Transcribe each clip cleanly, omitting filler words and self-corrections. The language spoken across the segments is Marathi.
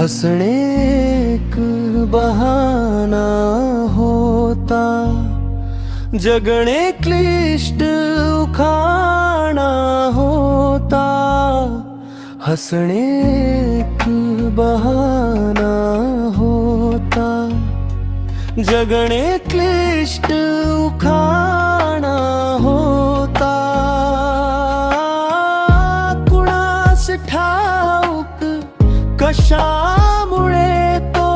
हंसने एक बहाना होता, जगणे क्लिष्ट उखाणा होता। हंसने एक बहाना होता, जगणे क्लिष्ट उखाणा होता। कुणास ठाऊक कशामुळे तो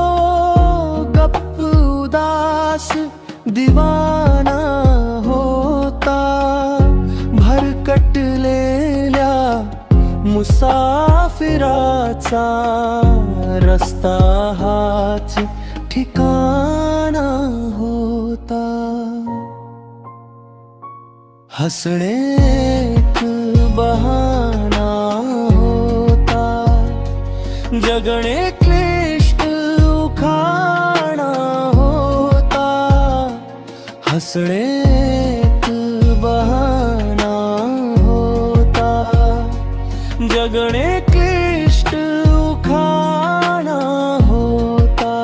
गप्प उदास दिवाना होता। भरकटलेल्या मुसाफिराचा रस्ता हाच ठिकाणा होता। हंसणे एक बहाना होता, जगणे क्लिष्ट उखाणा होता। हंसणे एक बहाना होता, जगणे क्लिष्ट उखाणा होता।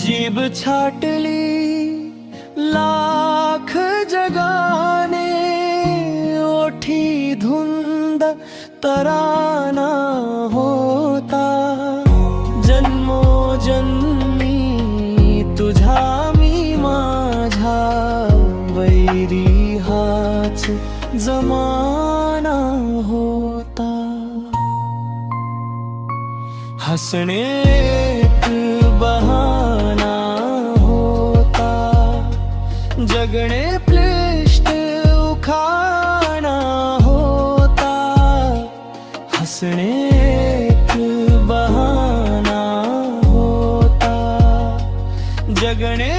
जीभ छाटली लाख जगाने, ओठी धुंद तराना होता। जन्मोजन्मी तुझा मी माझा वैरी हाच जमाना होता। हंसणे एक बहाना होता, जगणे क्लिष्ट उखाणा होता। हंसणे एक बहाना होता, जगणे